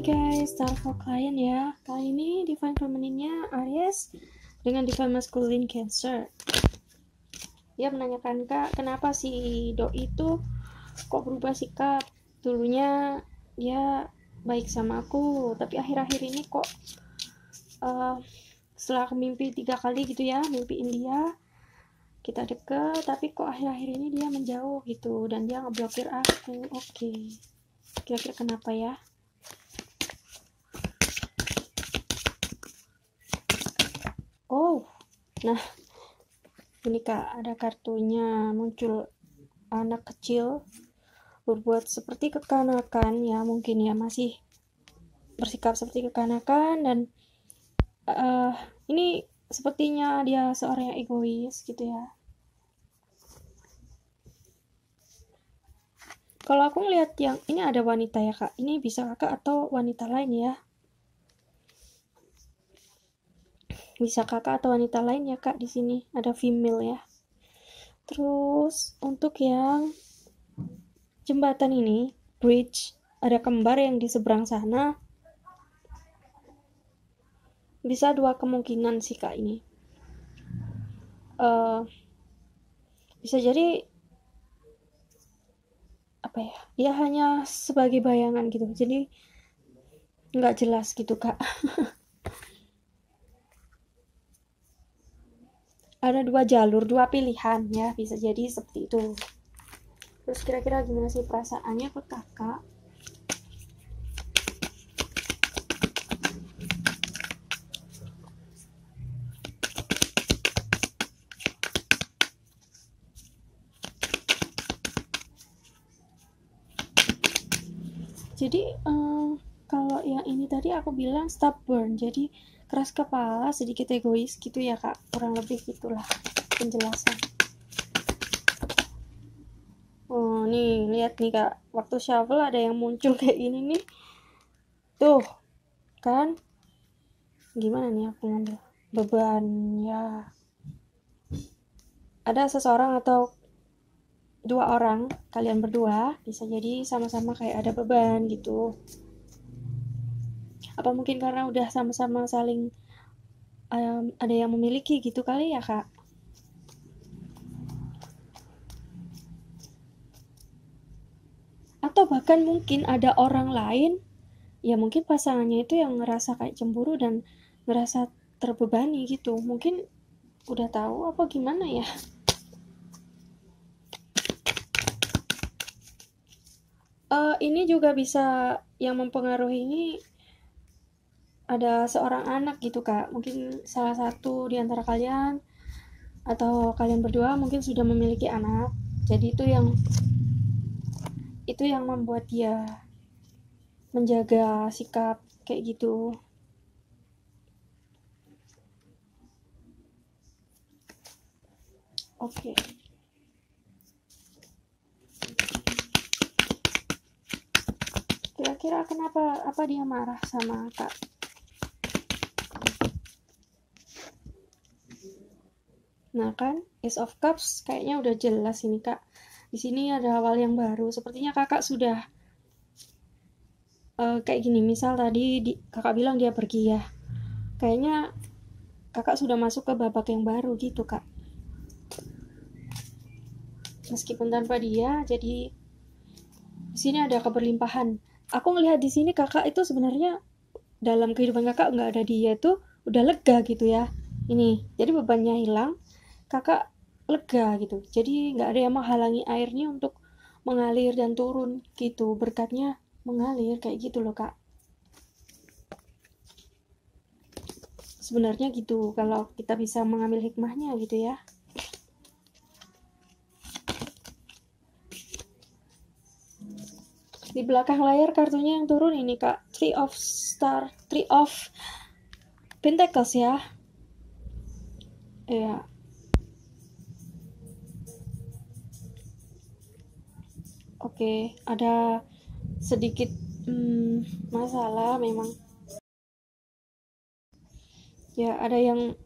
Hai guys, start for client ya. Kali ini divine feminine-nya Aries dengan divine masculine Cancer. Dia menanyakan, Kak, kenapa si doi itu kok berubah sikap? Dulunya dia baik sama aku, tapi akhir-akhir ini kok setelah aku mimpi 3 kali gitu ya, mimpiin dia, kita deket, tapi kok akhir-akhir ini dia menjauh gitu, dan dia ngeblokir aku. Oke. Kira-kira kenapa ya? Oh, nah ini Kak, ada kartunya muncul anak kecil berbuat seperti kekanakan ya, mungkin ya masih bersikap seperti kekanakan, dan ini sepertinya dia seorang yang egois gitu ya. Kalau aku ngelihat yang ini ada wanita ya Kak, ini bisa Kakak atau wanita lain ya. Bisa Kakak atau wanita lain ya Kak, di sini ada female ya. Terus untuk yang jembatan ini, bridge, ada kembar yang di seberang sana. Bisa 2 kemungkinan sih Kak ini. Bisa jadi apa ya? Dia hanya sebagai bayangan gitu. Jadi nggak jelas gitu Kak. Ada 2 jalur, 2 pilihan ya, bisa jadi seperti itu. Terus kira-kira gimana sih perasaannya ke Kakak? Jadi kalau yang ini tadi aku bilang stubborn, jadi keras kepala, sedikit egois gitu ya Kak, kurang lebih gitulah penjelasan. Oh nih, lihat nih Kak, waktu shuffle ada yang muncul kayak gini nih, tuh kan, gimana nih aku ngambil beban ya. Ada seseorang atau 2 orang, kalian berdua bisa jadi sama-sama kayak ada beban gitu. Apa mungkin karena udah sama-sama saling ada yang memiliki gitu kali ya Kak? Atau bahkan mungkin ada orang lain, ya mungkin pasangannya itu yang ngerasa kayak cemburu dan ngerasa terbebani gitu. Mungkin udah tahu apa gimana ya? Ini juga bisa yang mempengaruhi ini ada seorang anak gitu Kak. Mungkin salah satu di antara kalian atau kalian berdua mungkin sudah memiliki anak. Jadi itu yang membuat dia menjaga sikap kayak gitu. Oke. Kira-kira kenapa, apa dia marah sama Kak? Nah kan, Ace of Cups kayaknya udah jelas ini Kak. Di sini ada awal yang baru. Sepertinya Kakak sudah kayak gini. Misal tadi Kakak bilang dia pergi ya. Kayaknya Kakak sudah masuk ke babak yang baru gitu Kak. Meskipun tanpa dia, jadi di sini ada keberlimpahan. Aku ngelihat di sini Kakak itu sebenarnya dalam kehidupan Kakak nggak ada dia tuh udah lega gitu ya. Ini, jadi bebannya hilang. Kakak lega gitu, jadi nggak ada yang menghalangi airnya untuk mengalir dan turun gitu, berkatnya mengalir kayak gitu loh Kak. Sebenarnya gitu kalau kita bisa mengambil hikmahnya gitu ya. Di belakang layar kartunya yang turun ini Kak, Three of Pentacles ya. Ya. Oke, ada sedikit masalah memang. Ya, ada yang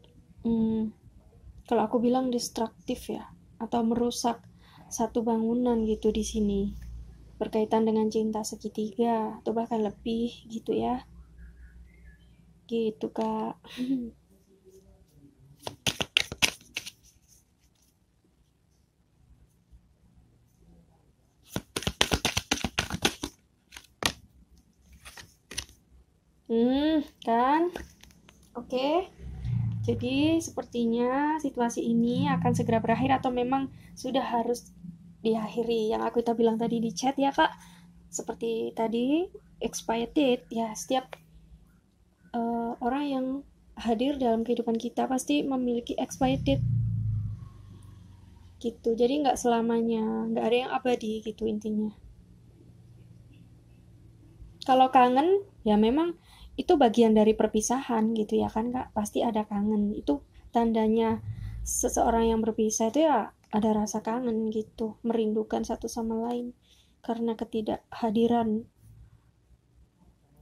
kalau aku bilang destruktif ya, atau merusak satu bangunan gitu di sini. berkaitan dengan cinta segitiga atau bahkan lebih gitu ya. Gitu Kak. Kan? Oke. Jadi sepertinya situasi ini akan segera berakhir atau memang sudah harus diakhiri. Yang aku bilang tadi di chat ya Kak. Seperti tadi expired date ya, setiap orang yang hadir dalam kehidupan kita pasti memiliki expired date gitu. Jadi nggak selamanya, nggak ada yang abadi gitu intinya. Kalau kangen ya memang itu bagian dari perpisahan gitu ya kan Kak, pasti ada kangen. Itu tandanya seseorang yang berpisah itu ya ada rasa kangen gitu, merindukan satu sama lain karena ketidakhadiran,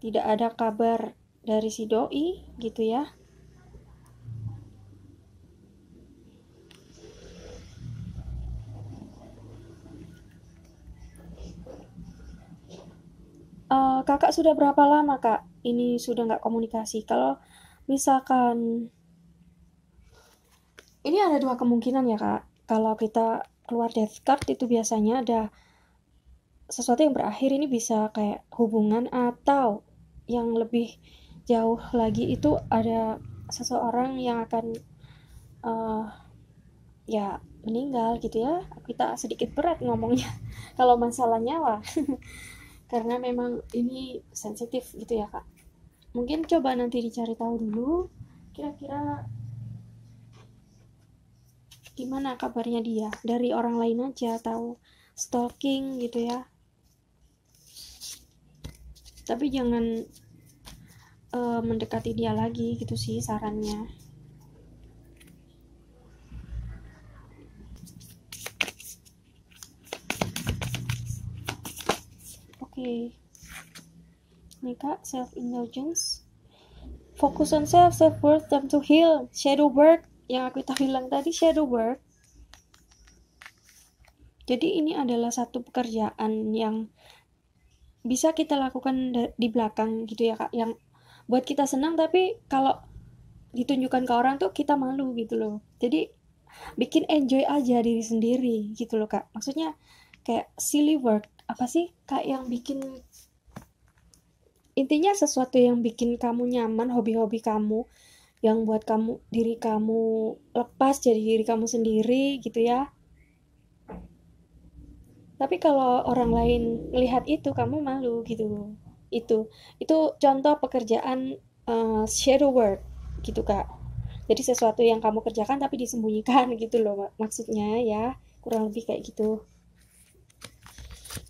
tidak ada kabar dari si doi gitu ya. Kakak sudah berapa lama Kak ini sudah nggak komunikasi? Kalau misalkan ini ada dua kemungkinan ya Kak. Kalau kita keluar death card itu biasanya ada sesuatu yang berakhir, ini bisa kayak hubungan, atau yang lebih jauh lagi itu ada seseorang yang akan ya meninggal gitu ya. Kita sedikit berat ngomongnya kalau masalah nyawa karena memang ini sensitif gitu ya Kak. Mungkin coba nanti dicari tahu dulu kira-kira gimana kabarnya dia dari orang lain aja, atau stalking gitu ya. Tapi jangan mendekati dia lagi gitu sih sarannya. Oke. Nih Kak, self-indulgence. Focus on self-worth, time to heal. Shadow work, yang aku bilang tadi, shadow work. Jadi ini adalah satu pekerjaan yang bisa kita lakukan di belakang gitu ya Kak, yang buat kita senang tapi kalau ditunjukkan ke orang tuh kita malu gitu loh. Jadi bikin enjoy aja diri sendiri gitu loh Kak. Maksudnya kayak silly work, apa sih Kak, yang bikin, intinya sesuatu yang bikin kamu nyaman, hobi-hobi kamu yang buat kamu, diri kamu lepas jadi diri kamu sendiri gitu ya. Tapi kalau orang lain melihat itu kamu malu gitu. Itu contoh pekerjaan shadow work gitu Kak. Jadi sesuatu yang kamu kerjakan tapi disembunyikan gitu loh maksudnya ya. Kurang lebih kayak gitu.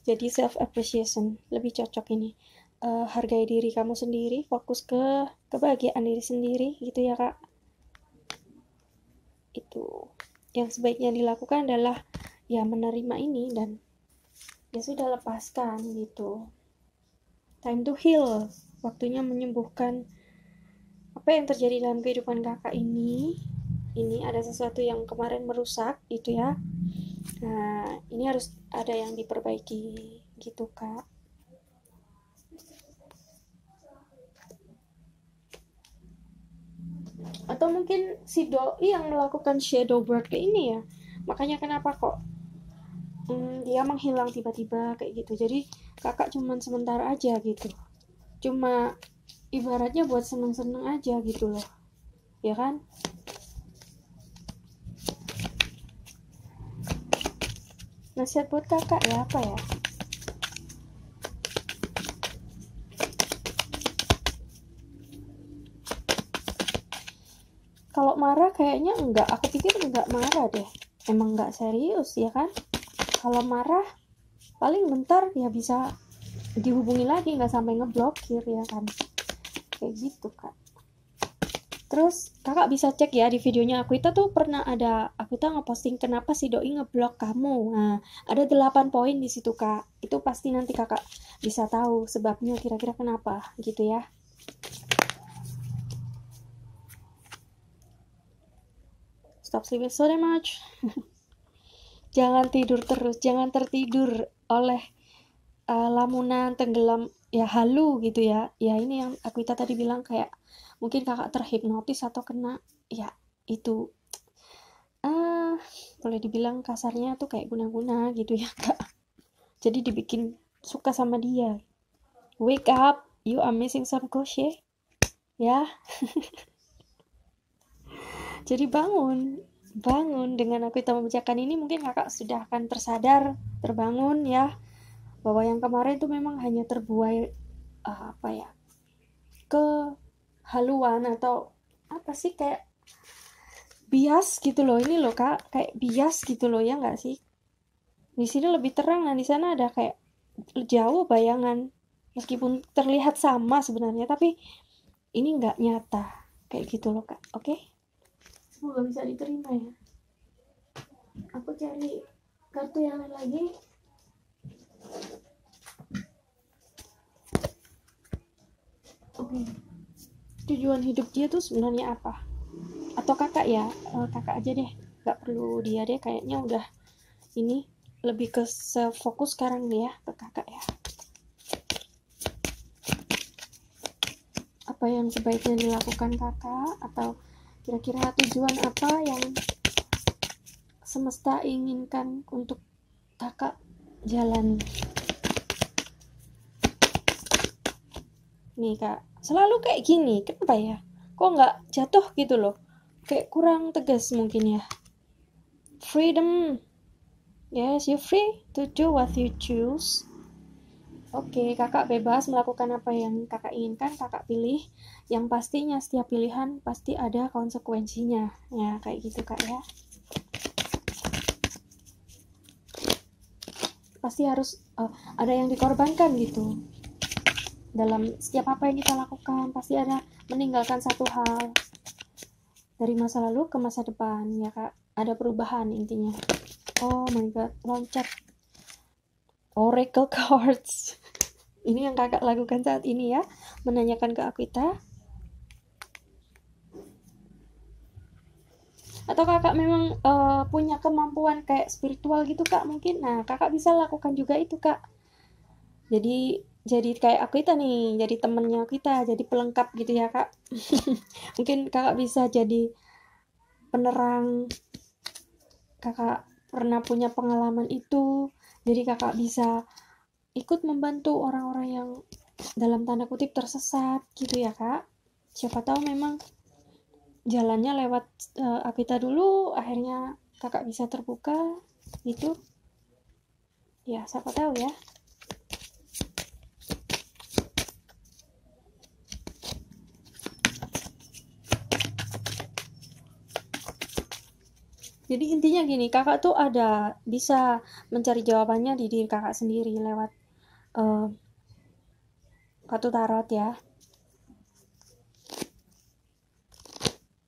Jadi self appreciation lebih cocok ini. Hargai diri kamu sendiri, fokus ke kebahagiaan diri sendiri gitu ya Kak. Itu yang sebaiknya dilakukan adalah ya menerima ini dan ya sudah, lepaskan gitu. Time to heal, waktunya menyembuhkan apa yang terjadi dalam kehidupan kakak ini. Ini ada sesuatu yang kemarin merusak gitu ya. Nah ini harus ada yang diperbaiki gitu Kak. Atau mungkin si doi yang melakukan shadow work ini ya, makanya kenapa kok dia menghilang tiba-tiba kayak gitu. Jadi kakak cuman sementara aja gitu, cuma ibaratnya buat seneng-seneng aja gitu loh ya kan. Nasihat buat kakak ya apa ya, kalau marah kayaknya enggak, aku pikir enggak marah deh, emang enggak serius ya kan. Kalau marah paling bentar ya bisa dihubungi lagi, nggak sampai ngeblokir ya kan, kayak gitu Kak. Terus kakak bisa cek ya di videonya aku itu tuh pernah ada, aku tuh ngeposting kenapa si doi ngeblok kamu. Nah ada 8 poin di situ Kak, itu pasti nanti kakak bisa tahu sebabnya kira-kira kenapa gitu ya. Stop sleeping so much. Jangan tidur terus, jangan tertidur oleh lamunan tenggelam ya, halu gitu ya. Ya ini yang Akuita tadi bilang, kayak mungkin kakak terhipnotis atau kena ya itu, boleh dibilang kasarnya tuh kayak guna-guna gitu ya kak. Jadi dibikin suka sama dia. Wake up, you are missing some crochet ya. Jadi bangun dengan Akuita membacakan ini, mungkin kakak sudah akan terbangun ya, bahwa yang kemarin itu memang hanya terbuai apa ya, kehaluan atau apa sih, kayak bias gitu loh. Ini loh kak, kayak bias gitu loh ya nggak sih? Di sini lebih terang, nah di sana ada kayak jauh bayangan, meskipun terlihat sama sebenarnya, tapi ini nggak nyata kayak gitu loh kak. Oke, semoga bisa diterima ya. Aku cari kartu yang lain lagi. Oke, tujuan hidup dia tuh sebenarnya apa? Atau kakak ya, kakak aja deh, nggak perlu dia deh, kayaknya udah ini lebih ke fokus sekarang nih ya ke kakak ya. Apa yang sebaiknya dilakukan kakak, atau kira-kira tujuan apa yang semesta inginkan untuk kakak jalan. Nih kak, selalu kayak gini, kenapa ya? Kok nggak jatuh gitu loh? Kayak kurang tegas mungkin ya. Freedom. Yes, you free to do what you choose. Oke, kakak bebas melakukan apa yang kakak inginkan, kakak pilih. Yang pastinya setiap pilihan pasti ada konsekuensinya. Ya, kayak gitu kak ya. Pasti harus ada yang dikorbankan gitu. Dalam setiap apa yang kita lakukan, pasti ada meninggalkan satu hal. Dari masa lalu ke masa depan, ya kak. Ada perubahan intinya. Oh my god, loncat. Oracle cards. Ini yang kakak lakukan saat ini ya, menanyakan ke Akuita. Atau kakak memang punya kemampuan kayak spiritual gitu kak mungkin. Nah kakak bisa lakukan juga itu kak. Jadi kayak Akuita nih, jadi temennya kita, jadi pelengkap gitu ya kak. Mungkin kakak bisa jadi penerang. Kakak pernah punya pengalaman itu, jadi kakak bisa ikut membantu orang-orang yang dalam tanda kutip tersesat gitu ya kak. Siapa tahu memang jalannya lewat Akuita dulu, akhirnya kakak bisa terbuka gitu ya, siapa tahu ya. Jadi intinya gini, kakak tuh ada bisa mencari jawabannya di diri kakak sendiri lewat kartu tarot ya.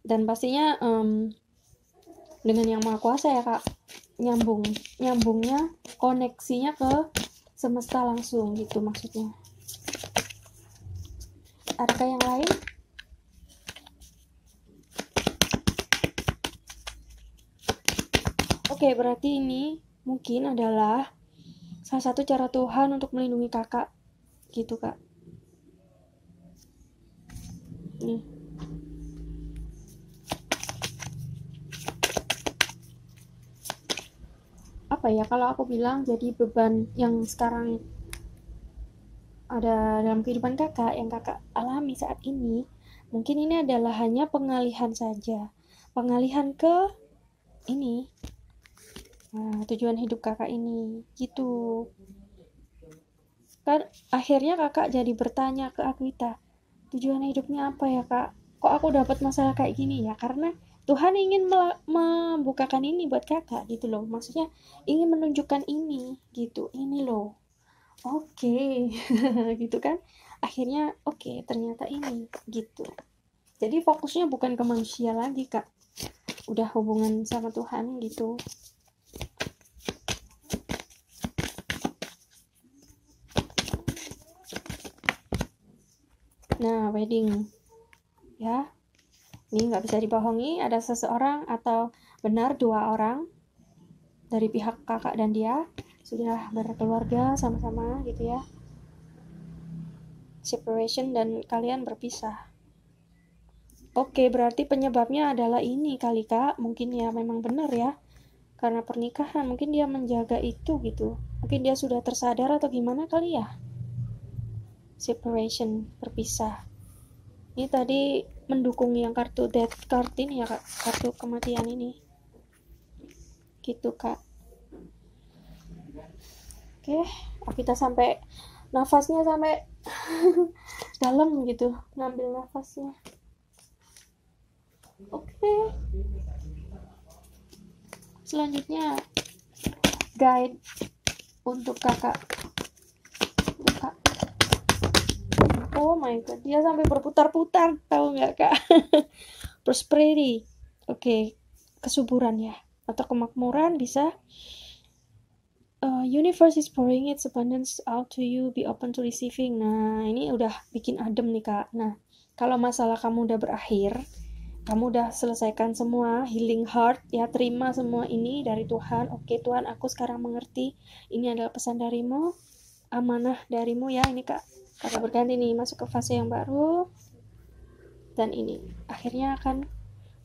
Dan pastinya dengan yang maha kuasa ya kak, nyambungnya, koneksinya ke semesta langsung gitu maksudnya. Adakah yang lain? Oke, berarti ini mungkin adalah salah satu cara Tuhan untuk melindungi kakak gitu kak. Nih, apa ya kalau aku bilang, jadi beban yang sekarang ada dalam kehidupan kakak, yang kakak alami saat ini, mungkin ini adalah hanya pengalihan saja, pengalihan ke ini, tujuan hidup kakak ini gitu kan. Akhirnya kakak jadi bertanya ke Akuita, tujuan hidupnya apa ya kak, kok aku dapat masalah kayak gini ya, karena Tuhan ingin membukakan ini buat kakak gitu loh, maksudnya ingin menunjukkan ini gitu, ini loh. Oke. Gitu kan, akhirnya oke, ternyata ini gitu. Jadi fokusnya bukan ke manusia lagi kak, udah hubungan sama Tuhan gitu. Nah, wedding ya, ini nggak bisa dibohongi, ada seseorang atau benar 2 orang dari pihak kakak dan dia sudah berkeluarga sama-sama gitu ya, separation dan kalian berpisah. Oke, berarti penyebabnya adalah ini kali Kak, mungkin ya memang benar ya, karena pernikahan mungkin dia menjaga itu gitu, mungkin dia sudah tersadar atau gimana kali ya. Separation, berpisah. Ini tadi mendukung yang kartu death card ini ya Kak, kartu kematian ini gitu Kak. Oke, kita sampai nafasnya sampai dalam gitu, ngambil nafasnya. Oke, selanjutnya guide untuk kakak. Oh my god, dia sampai berputar-putar, tahu nggak Kak? Prosperity. Oke, kesuburan ya, atau kemakmuran bisa. Universe is pouring its abundance out to you, be open to receiving. Nah, ini udah bikin adem nih Kak. Nah, kalau masalah kamu udah berakhir, kamu udah selesaikan semua, healing heart, ya terima semua ini dari Tuhan. Oke Tuhan, aku sekarang mengerti. Ini adalah pesan darimu, amanah darimu ya. Ini Kak, kakak berganti nih, masuk ke fase yang baru. Dan ini, akhirnya akan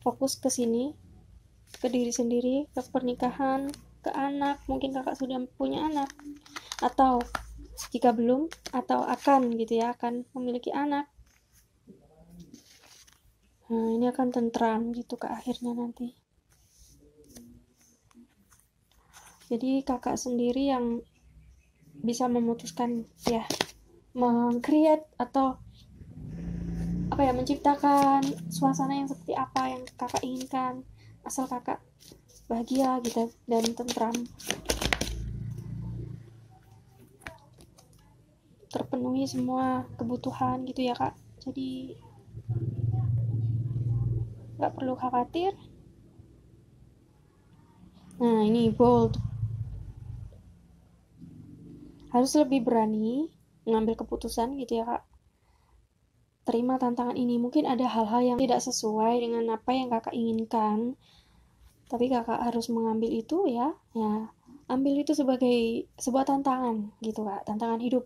fokus ke sini, ke diri sendiri, ke pernikahan, ke anak. Mungkin kakak sudah punya anak, atau jika belum, atau akan gitu ya, akan memiliki anak. Nah, ini akan tentram gitu ke akhirnya nanti. Jadi kakak sendiri yang bisa memutuskan ya, meng-create atau apa ya, menciptakan suasana yang seperti apa yang kakak inginkan, asal kakak bahagia gitu dan tentram, terpenuhi semua kebutuhan gitu ya Kak. Jadi nggak perlu khawatir. Nah, ini bold, harus lebih berani mengambil keputusan gitu ya Kak. Terima tantangan ini. Mungkin ada hal-hal yang tidak sesuai dengan apa yang kakak inginkan, tapi kakak harus mengambil itu ya, ambil itu sebagai sebuah tantangan gitu Kak, tantangan hidup.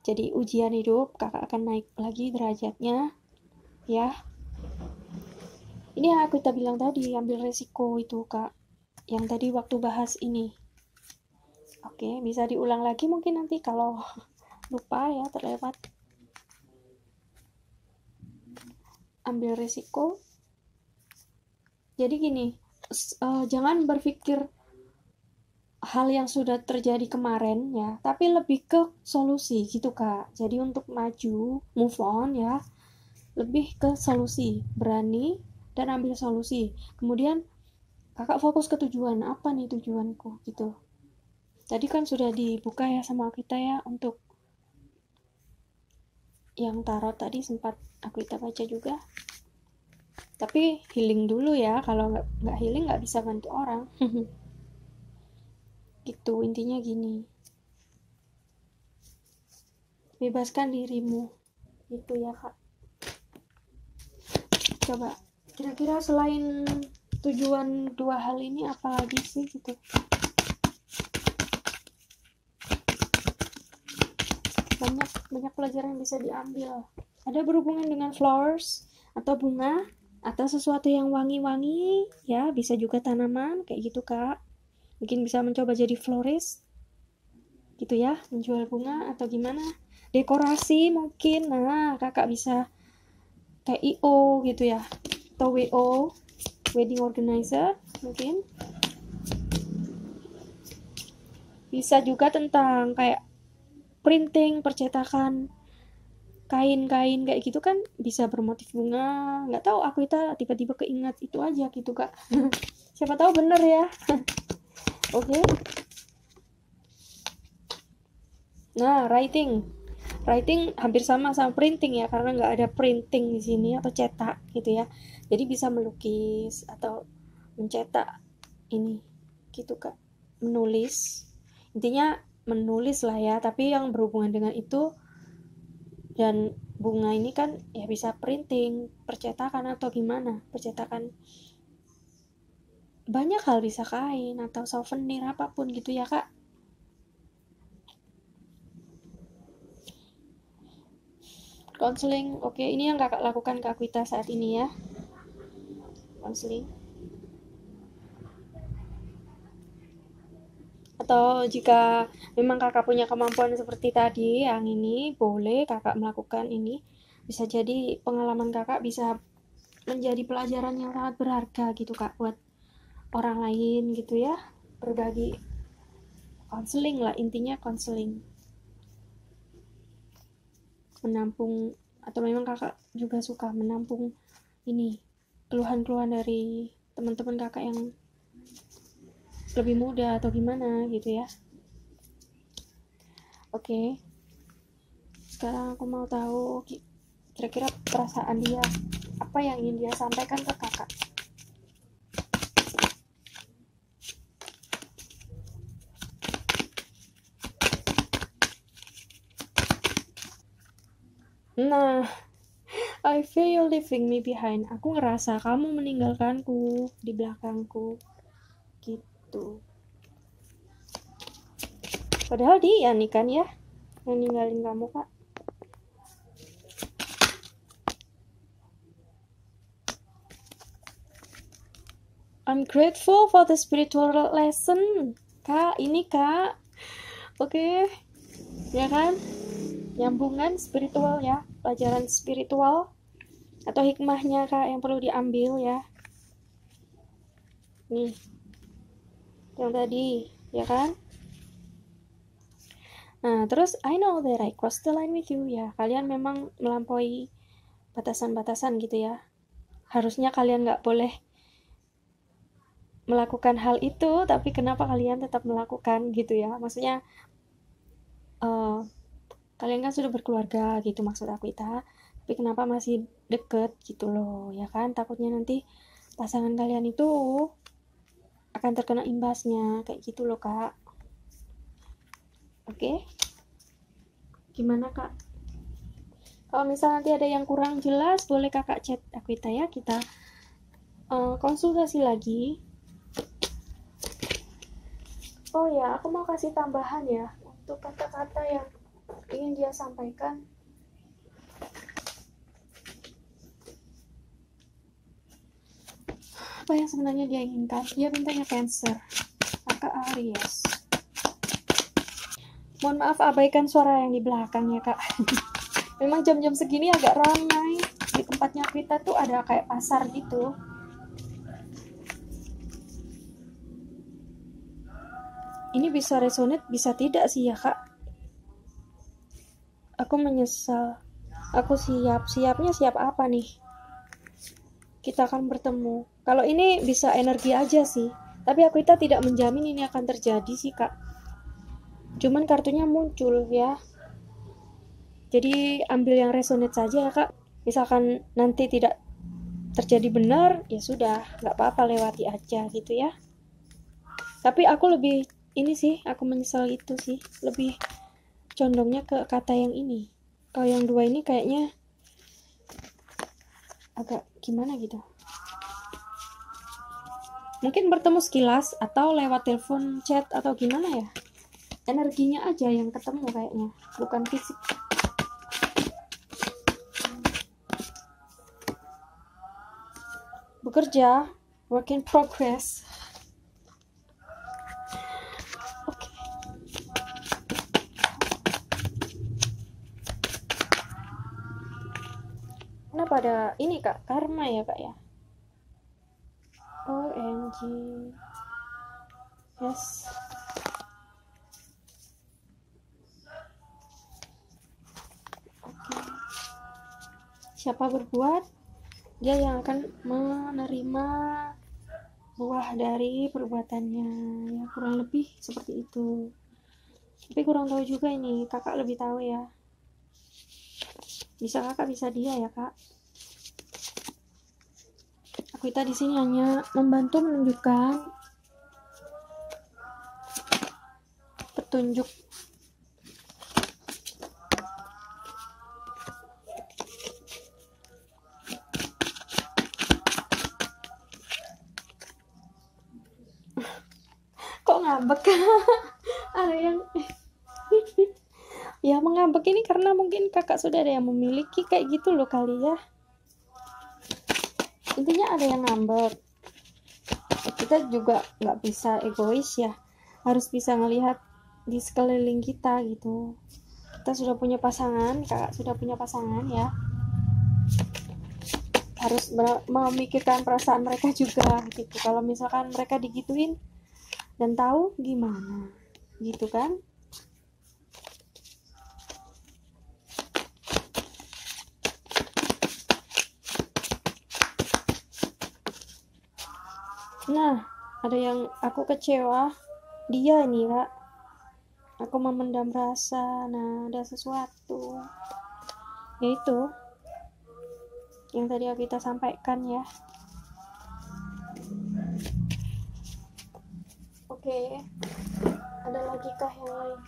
Jadi ujian hidup, kakak akan naik lagi derajatnya ya. Ini yang aku bilang tadi, ambil resiko itu Kak, yang tadi waktu bahas ini. Oke, bisa diulang lagi mungkin nanti kalau lupa ya, terlewat. Ambil resiko. Jadi gini, jangan berpikir hal yang sudah terjadi kemarin ya, tapi lebih ke solusi gitu Kak. Jadi untuk maju, move on ya, lebih ke solusi, berani dan ambil solusi. Kemudian kakak fokus ke tujuan, apa nih tujuanku gitu. Tadi kan sudah dibuka ya sama kita ya, untuk yang tarot tadi sempat kita baca juga. Tapi healing dulu ya, kalau nggak healing nggak bisa bantu orang. Gitu intinya gini, bebaskan dirimu gitu ya Kak. Coba kira-kira selain tujuan dua hal ini apa lagi sih gitu. Banyak pelajaran yang bisa diambil. Ada berhubungan dengan flowers atau bunga atau sesuatu yang wangi-wangi ya, bisa juga tanaman kayak gitu Kak. Mungkin bisa mencoba jadi florist gitu ya, menjual bunga atau gimana, dekorasi mungkin. Nah kakak bisa kayak IO gitu ya, atau WO, wedding organizer mungkin. Bisa juga tentang kayak printing, percetakan kain-kain kayak gitu kan, bisa bermotif bunga. Nggak tahu, aku tiba-tiba keingat itu aja gitu Kak. Siapa tahu bener ya. Oke. Nah, writing hampir sama printing ya, karena nggak ada printing di sini atau cetak gitu ya. Jadi bisa melukis atau mencetak ini gitu Kak. Menulis, intinya menulis lah ya, tapi yang berhubungan dengan itu. Dan bunga ini kan ya bisa printing, percetakan atau gimana, percetakan banyak hal, bisa kain atau souvenir apapun gitu ya Kak. Konseling, oke, ini yang kakak lakukan ke Aquita saat ini ya. Konseling. Atau jika memang kakak punya kemampuan seperti tadi, yang ini boleh kakak melakukan ini. Bisa jadi pengalaman kakak bisa menjadi pelajaran yang sangat berharga gitu kak, buat orang lain gitu ya. Berbagi konseling lah, intinya konseling. Menampung, atau memang kakak juga suka menampung ini keluhan-keluhan dari teman-teman kakak yang lebih muda atau gimana gitu ya. Oke, sekarang aku mau tahu kira-kira perasaan dia, apa yang ingin dia sampaikan ke kakak. Nah, I feel you leaving me behind. Aku ngerasa kamu meninggalkanku di belakangku. Gitu. Padahal dia nih kan ya yang ninggalin kamu kak. I'm grateful for the spiritual lesson. Kak, ini kak. Oke. Ya kan? Nyambungan spiritual ya. Pelajaran spiritual. Atau hikmahnya kak yang perlu diambil ya. Nih. Yang tadi. Ya kan? Nah, terus I know that I crossed the line with you ya. Kalian memang melampaui batasan-batasan gitu ya. Harusnya kalian gak boleh melakukan hal itu, tapi kenapa kalian tetap melakukan gitu ya. Maksudnya kalian kan sudah berkeluarga gitu maksud aku Ita, tapi kenapa masih deket gitu loh ya kan. Takutnya nanti pasangan kalian itu akan terkena imbasnya kayak gitu loh kak. Oke? Gimana kak? Kalau misalnya nanti ada yang kurang jelas, boleh kakak chat aku Ita ya, kita konsultasi lagi. Oh ya, aku mau kasih tambahan ya untuk kata-kata yang ingin dia sampaikan. Apa yang sebenarnya dia inginkan? Dia bintangnya Cancer, kakak Aries. Mohon maaf abaikan suara yang di belakang ya kak. Memang jam-jam segini agak ramai. Di tempatnya kita tuh ada kayak pasar gitu. Ini bisa resonate, bisa tidak sih ya kak. Aku menyesal. Aku siapnya siap apa nih? Kita akan bertemu. Kalau ini bisa energi aja sih. Tapi aku tidak menjamin ini akan terjadi sih kak. Cuman kartunya muncul ya. Jadi ambil yang resonate saja ya kak. Misalkan nanti tidak terjadi benar, ya sudah, nggak apa-apa, lewati aja gitu ya. Tapi aku lebih ini sih, aku menyesal itu sih, lebih condongnya ke kata yang ini. Kalau yang dua ini kayaknya agak gimana gitu. Mungkin bertemu sekilas atau lewat telepon, chat atau gimana ya. Energinya aja yang ketemu kayaknya, bukan fisik. Bekerja, work in progress. Oke. Kenapa ada ini kak, karma ya kak ya. OMG. Yes. Oke. Siapa berbuat, dia yang akan menerima buah dari perbuatannya, ya kurang lebih seperti itu. Tapi kurang tahu juga ini, kakak lebih tahu ya. Bisa kakak, bisa dia ya kak. Aku di sini hanya membantu menunjukkan petunjuk. Kok ngambek? Ada yang ya ngambek ini karena mungkin kakak sudah ada yang memiliki kayak gitu loh kali ya. Intinya ada yang ngambek. Kita juga nggak bisa egois ya, harus bisa ngelihat di sekeliling kita gitu. Kita sudah punya pasangan, kakak sudah punya pasangan ya, harus memikirkan perasaan mereka juga gitu. Kalau misalkan mereka digituin dan tahu gimana gitu kan. Nah, ada yang aku kecewa, dia nih kak, aku memendam rasa. Nah, ada sesuatu, yaitu yang tadi kita sampaikan ya. Oke, ada lagi kah yang lain?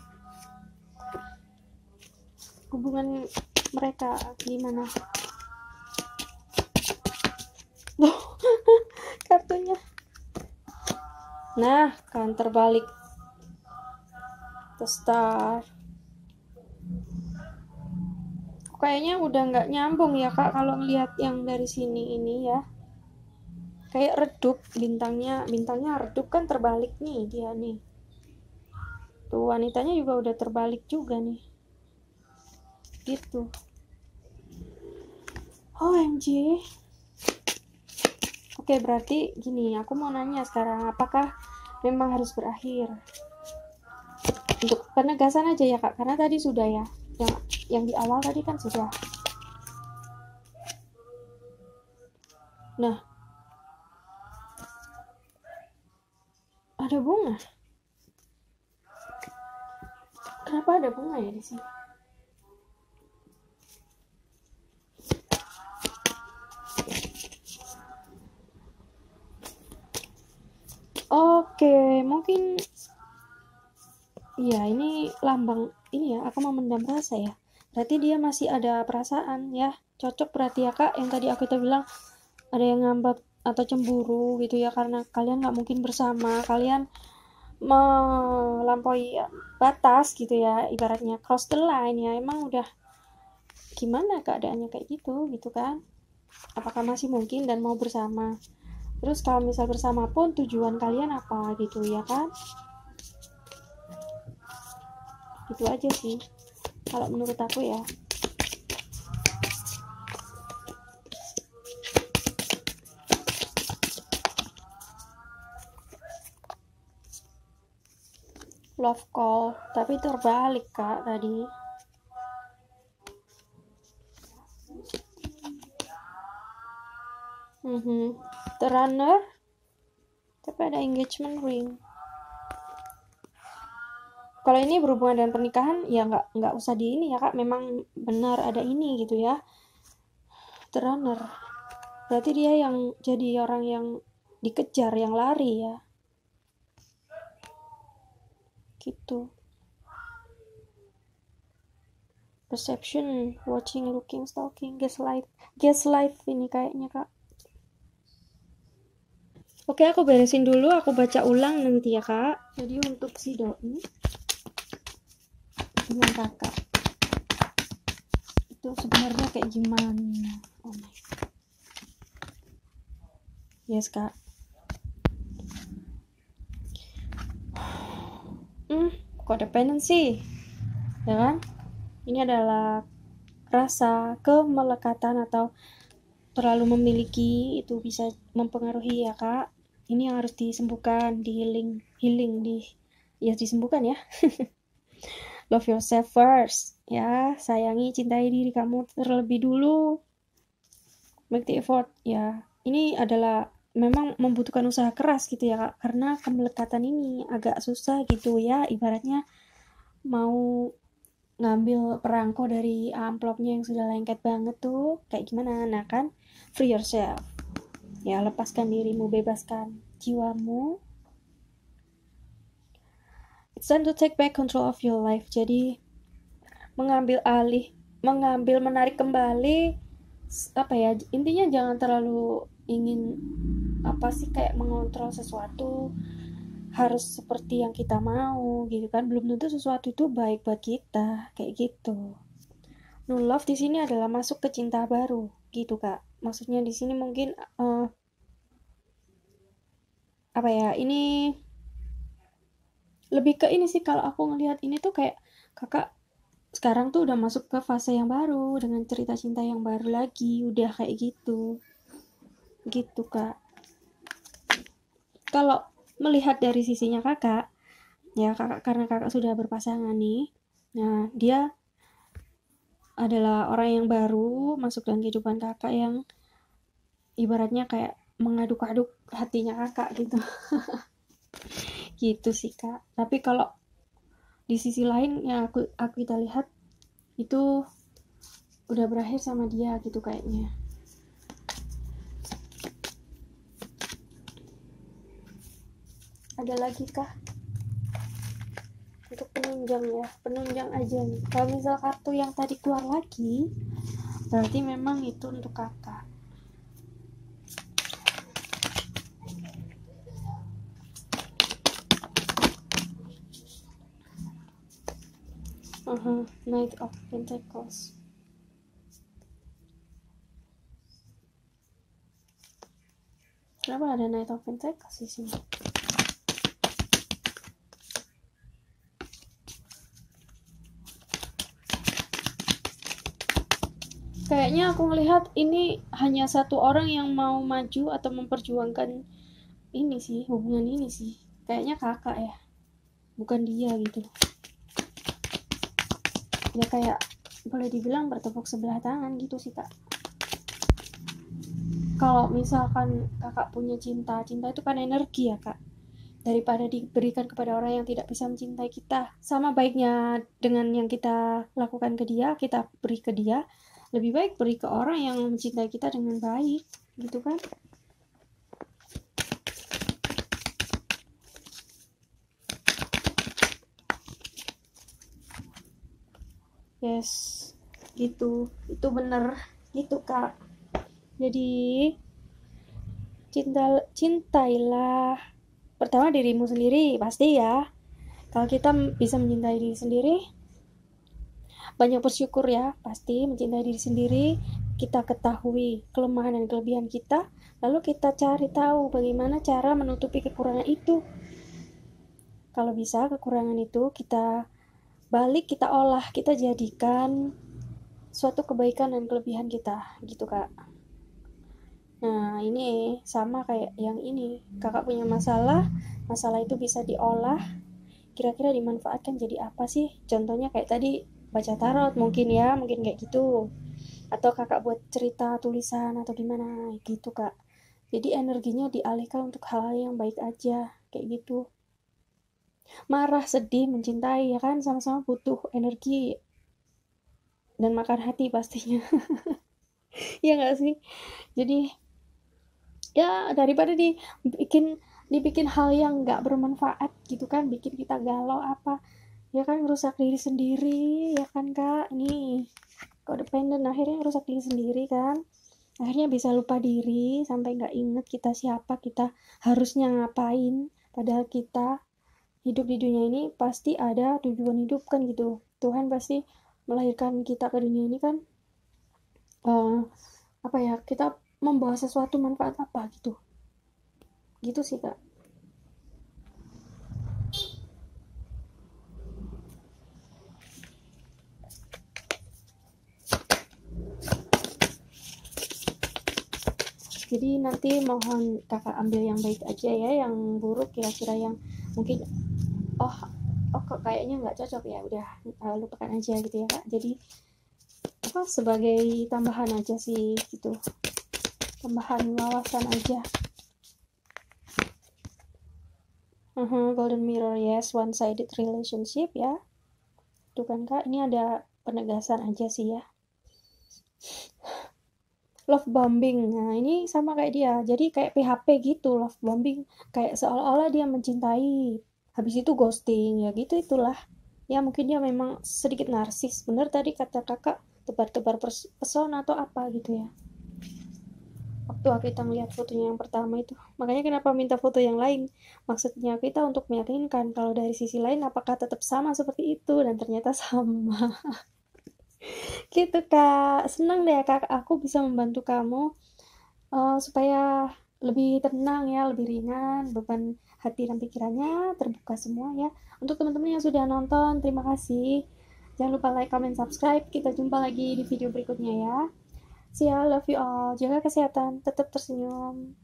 Hubungan mereka gimana? Loh, kartunya. Nah, kan terbalik. The Star. Kayaknya udah nggak nyambung ya kak kalau ngelihat yang dari sini ini ya. Kayak redup, bintangnya redup kan terbalik nih dia nih. Tuh wanitanya juga udah terbalik juga nih. Gitu. OMG. Oke, berarti gini, aku mau nanya sekarang, apakah memang harus berakhir? Untuk penegasan aja ya kak, karena tadi sudah ya, yang di awal tadi kan sudah. Nah, ada bunga. Kenapa ada bunga ya di sini? Oke, mungkin ya ini lambang ini ya, aku memendam rasa ya. Berarti dia masih ada perasaan ya. Cocok berarti ya kak, yang tadi aku bilang ada yang ngambek atau cemburu gitu ya, karena kalian nggak mungkin bersama, kalian melampaui batas gitu ya, ibaratnya cross the line ya. Emang udah gimana keadaannya kayak gitu kan, apakah masih mungkin dan mau bersama? Terus kalau misal bersama pun tujuan kalian apa gitu ya kan? Gitu aja sih kalau menurut aku ya. Love call, tapi terbalik kak tadi. The runner, tapi ada engagement ring. Kalau ini berhubungan dengan pernikahan ya nggak usah di ini ya kak, memang benar ada ini gitu ya. The runner, berarti dia yang jadi orang yang dikejar, yang lari ya. Gitu. Perception, watching, looking, stalking, gaslight ini kayaknya kak. Oke, aku beresin dulu, aku baca ulang nanti ya kak. Jadi untuk si doi dengan kakak itu sebenarnya kayak gimana? Oh my god. Yes kak. Codependency ya kan? Ini adalah rasa kemelekatan atau terlalu memiliki, itu bisa mempengaruhi ya kak. Ini yang harus disembuhkan, disembuhkan ya. Love yourself first ya, sayangi, cintai diri kamu terlebih dulu. Make the effort ya. Ini adalah memang membutuhkan usaha keras gitu ya kak, karena kemelekatan ini agak susah gitu ya, ibaratnya mau ngambil perangko dari amplopnya yang sudah lengket banget tuh kayak gimana. Nah kan, free yourself ya, lepaskan dirimu, bebaskan jiwamu. It's time to take back control of your life. Jadi menarik kembali apa ya, intinya jangan terlalu ingin apa sih kayak mengontrol sesuatu, harus seperti yang kita mau gitu kan, belum tentu sesuatu itu baik buat kita kayak gitu. New love di sini adalah masuk ke cinta baru gitu kak, maksudnya di sini mungkin apa ya, ini lebih ke ini sih, kalau aku ngelihat ini tuh kayak kakak sekarang tuh udah masuk ke fase yang baru dengan cerita cinta yang baru lagi, udah kayak gitu kak. Kalau melihat dari sisinya kakak ya, kakak karena kakak sudah berpasangan nih, nah dia adalah orang yang baru masuk dalam kehidupan kakak yang ibaratnya kayak mengaduk-aduk hatinya kakak gitu. Gitu sih kak. Tapi kalau di sisi lain yang aku kita lihat itu udah berakhir sama dia gitu kayaknya. Ada lagi kah untuk penunjang ya? Penunjang aja nih. Kalau misal kartu yang tadi keluar lagi, berarti memang itu untuk kakak. Knight of Pentacles. Kenapa ada Knight of Pentacles di sini? Kayaknya aku ngelihat ini hanya satu orang yang mau maju atau memperjuangkan ini sih, hubungan ini sih. Kayaknya kakak ya, bukan dia gitu. Ya kayak boleh dibilang bertepuk sebelah tangan gitu sih kak. Kalau misalkan kakak punya cinta itu kan energi ya kak. Daripada diberikan kepada orang yang tidak bisa mencintai kita, sama baiknya dengan yang kita lakukan ke dia, kita beri ke dia, lebih baik beri ke orang yang mencintai kita dengan baik gitu kan. Yes, gitu, itu bener gitu kak. Jadi cintailah pertama dirimu sendiri pasti ya. Kalau kita bisa mencintai diri sendiri, banyak bersyukur ya, pasti mencintai diri sendiri, kita ketahui kelemahan dan kelebihan kita, lalu kita cari tahu bagaimana cara menutupi kekurangan itu. Kalau bisa kekurangan itu kita balik, kita olah, kita jadikan suatu kebaikan dan kelebihan kita gitu kak. Nah ini sama kayak yang ini, kakak punya masalah itu bisa diolah, kira-kira dimanfaatkan jadi apa sih, contohnya kayak tadi baca tarot mungkin ya, mungkin kayak gitu, atau kakak buat cerita tulisan atau gimana gitu kak. Jadi energinya dialihkan untuk hal-hal yang baik aja kayak gitu. Marah, sedih, mencintai ya kan sama-sama butuh energi dan makan hati pastinya. Ya nggak sih? Jadi ya daripada dibikin hal yang nggak bermanfaat gitu kan, bikin kita galau apa ya kan, ngerusak diri sendiri ya kan kak. Nih codependent akhirnya ngerusak diri sendiri kan, akhirnya bisa lupa diri sampai nggak inget kita siapa, kita harusnya ngapain, padahal kita hidup di dunia ini pasti ada tujuan hidup kan gitu. Tuhan pasti melahirkan kita ke dunia ini kan apa ya, kita membawa sesuatu manfaat apa gitu sih kak. Jadi nanti mohon kakak ambil yang baik aja ya, yang buruk kira-kira yang mungkin oh kok kayaknya nggak cocok ya udah lupakan aja gitu ya kak. Jadi apa, sebagai tambahan aja sih gitu, tambahan wawasan aja. Golden mirror, yes, one sided relationship ya, tuh kan kak. Ini ada penegasan aja sih ya. Love bombing, nah ini sama kayak dia, jadi kayak PHP gitu, love bombing, kayak seolah-olah dia mencintai, habis itu ghosting ya gitu. Itulah ya, mungkin dia memang sedikit narsis, bener tadi kata kakak, tebar-tebar pesona atau apa gitu ya. waktu kita ngeliat fotonya yang pertama itu. Makanya kenapa minta foto yang lain, maksudnya kita untuk meyakinkan kalau dari sisi lain apakah tetap sama seperti itu, dan ternyata sama. Gitu Kak, senang deh Kak aku bisa membantu kamu supaya lebih tenang ya, lebih ringan, beban hati dan pikirannya terbuka semua ya. Untuk teman-teman yang sudah nonton, terima kasih. Jangan lupa like, comment, subscribe. Kita jumpa lagi di video berikutnya ya. See ya, love you all. Jaga kesehatan, tetap tersenyum.